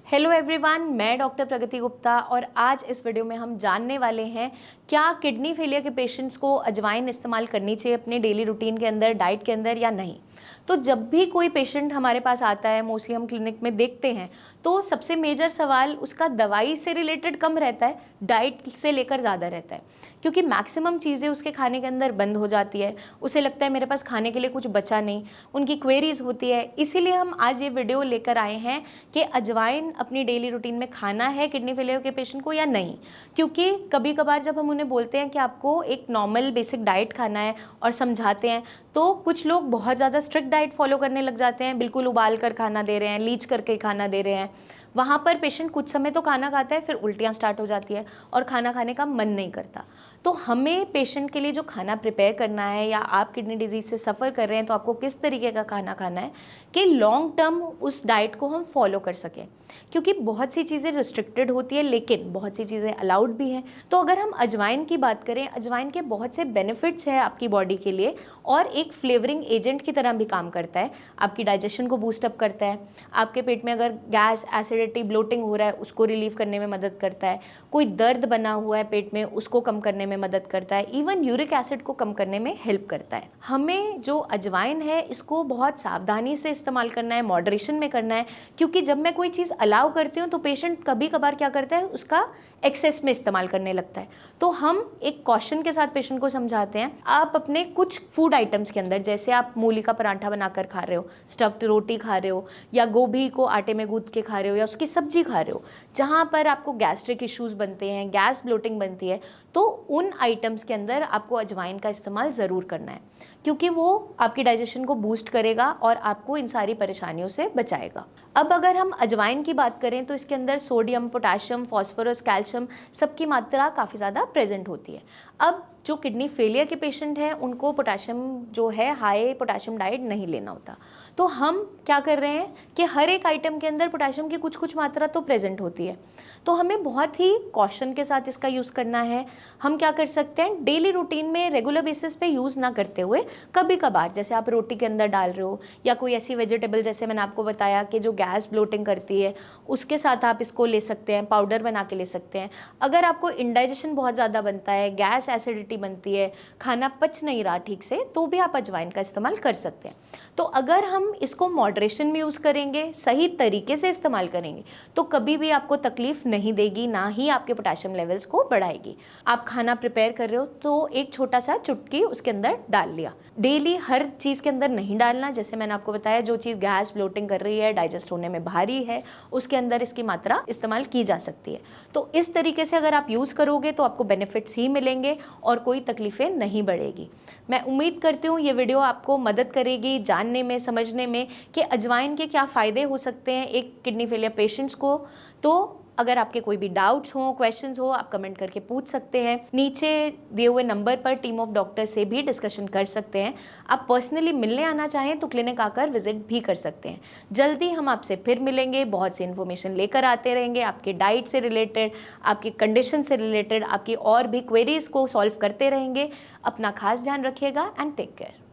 Hello everyone, मैं doctor प्रगति गुप्ता और आज इस वीडियो में हम जानने वाले हैं क्या किडनी फेलियर के पेशेंट्स को अजवाइन इस्तेमाल करनी चाहिए अपने डेली रूटीन के अंदर, डाइट के अंदर या नहीं। तो जब भी कोई पेशेंट हमारे पास आता है, मोस्टली हम क्लिनिक में देखते हैं, तो सबसे मेजर सवाल उसका दवाई से रिलेटेड कम रहता है, डाइट से लेकर ज़्यादा रहता है, क्योंकि मैक्सिमम चीज़ें उसके खाने के अंदर बंद हो जाती है। उसे लगता है मेरे पास खाने के लिए कुछ बचा नहीं, उनकी क्वेरीज होती है। इसीलिए हम आज ये वीडियो लेकर आए हैं कि अजवाइन अपनी डेली रूटीन में खाना है किडनी फेलियर के पेशेंट को या नहीं। क्योंकि कभी कभार जब हम उन्हें बोलते हैं कि आपको एक नॉर्मल बेसिक डाइट खाना है और समझाते हैं, तो कुछ लोग बहुत ज़्यादा स्ट्रिक्ट डाइट फॉलो करने लग जाते हैं, बिल्कुल उबाल कर खाना दे रहे हैं, लीच करके खाना दे रहे हैं। वहाँ पर पेशेंट कुछ समय तो खाना खाता है, फिर उल्टियाँ स्टार्ट हो जाती है और खाना खाने का मन नहीं करता। तो हमें पेशेंट के लिए जो खाना प्रिपेयर करना है, या आप किडनी डिजीज़ से सफ़र कर रहे हैं तो आपको किस तरीके का खाना खाना है कि लॉन्ग टर्म उस डाइट को हम फॉलो कर सकें। क्योंकि बहुत सी चीज़ें रिस्ट्रिक्टेड होती है लेकिन बहुत सी चीज़ें अलाउड भी हैं। तो अगर हम अजवाइन की बात करें, अजवाइन के बहुत से बेनिफिट्स हैं आपकी बॉडी के लिए और एक फ्लेवरिंग एजेंट की तरह भी काम करता है। आपकी डाइजेशन को बूस्टअप करता है, आपके पेट में अगर गैस, एसिडिटी, ब्लोटिंग हो रहा है उसको रिलीव करने में मदद करता है, कोई दर्द बना हुआ है पेट में उसको कम करने में मदद करता है, इवन यूरिक एसिड को कम करने में हेल्प करता है। हमें जो अजवाइन है इसको बहुत सावधानी से इस्तेमाल करना है, मॉडरेशन में करना है, क्योंकि जब मैं कोई चीज़ अलाउ करती हूँ तो पेशेंट कभी कभार क्या करता है, उसका एक्सेस में इस्तेमाल करने लगता है। तो हम एक कॉशन के साथ पेशेंट को समझाते हैं, आप अपने कुछ फूड आइटम्स के अंदर, जैसे आप मूली का पराठा बनाकर खा रहे हो, स्टफ्ड रोटी खा रहे हो, या गोभी को आटे में गूंथ के खा रहे हो, या उसकी सब्जी खा रहे हो, जहाँ पर आपको गैस्ट्रिक इश्यूज बनते हैं, गैस ब्लोटिंग बनती है, तो उन आइटम्स के अंदर आपको अजवाइन का इस्तेमाल ज़रूर करना है, क्योंकि वो आपकी डाइजेशन को बूस्ट करेगा और आपको इन सारी परेशानियों से बचाएगा। अब अगर हम अजवाइन की बात करें तो इसके अंदर सोडियम, पोटाशियम, फॉस्फोरस, कैल्शियम सबकी मात्रा काफ़ी ज़्यादा प्रेजेंट होती है। अब जो किडनी फेलियर के पेशेंट हैं उनको पोटाशियम जो है, हाई पोटाशियम डाइट नहीं लेना होता। तो हम क्या कर रहे हैं कि हर एक आइटम के अंदर पोटाशियम की कुछ कुछ मात्रा तो प्रेजेंट होती है, तो हमें बहुत ही कॉशन के साथ इसका यूज़ करना है। हम क्या कर सकते हैं, डेली रूटीन में रेगुलर बेसिस पे यूज़ ना करते हुए कभी कभार, जैसे आप रोटी के अंदर डाल रहे हो या कोई ऐसी वेजिटेबल, जैसे मैंने आपको बताया कि जो गैस ब्लोटिंग करती है, उसके साथ आप इसको ले सकते हैं, पाउडर बना के ले सकते हैं। अगर आपको इंडाइजेशन बहुत ज़्यादा बनता है, गैस एसिडिटी बनती है, खाना पच नहीं रहा ठीक से, तो भी आप अजवाइन का इस्तेमाल कर सकते हैं। तो अगर हम इसको मॉडरेशन में यूज़ करेंगे, सही तरीके से इस्तेमाल करेंगे, तो कभी भी आपको तकलीफ नहीं देगी, ना ही आपके पोटेशियम लेवल्स को बढ़ाएगी। आप खाना प्रिपेयर कर रहे हो तो एक छोटा सा चुटकी उसके अंदर डाल लिया। डेली हर चीज़ के अंदर नहीं डालना, जैसे मैंने आपको बताया जो चीज़ गैस ब्लोटिंग कर रही है, डाइजेस्ट होने में भारी है, उसके अंदर इसकी मात्रा इस्तेमाल की जा सकती है। तो इस तरीके से अगर आप यूज़ करोगे तो आपको बेनिफिट्स ही मिलेंगे और कोई तकलीफ़ें नहीं बढ़ेगी। मैं उम्मीद करती हूँ ये वीडियो आपको मदद करेगी जानने में, समझने में कि अजवाइन के क्या फ़ायदे हो सकते हैं एक किडनी फेलियर पेशेंट्स को। तो अगर आपके कोई भी डाउट्स हो, क्वेश्चंस हो, आप कमेंट करके पूछ सकते हैं। नीचे दिए हुए नंबर पर टीम ऑफ डॉक्टर से भी डिस्कशन कर सकते हैं। आप पर्सनली मिलने आना चाहें तो क्लिनिक आकर विजिट भी कर सकते हैं। जल्दी हम आपसे फिर मिलेंगे, बहुत सी इन्फॉर्मेशन लेकर आते रहेंगे, आपके डाइट से रिलेटेड, आपकी कंडीशन से रिलेटेड, आपकी और भी क्वेरीज को सॉल्व करते रहेंगे। अपना खास ध्यान रखिएगा एंड टेक केयर।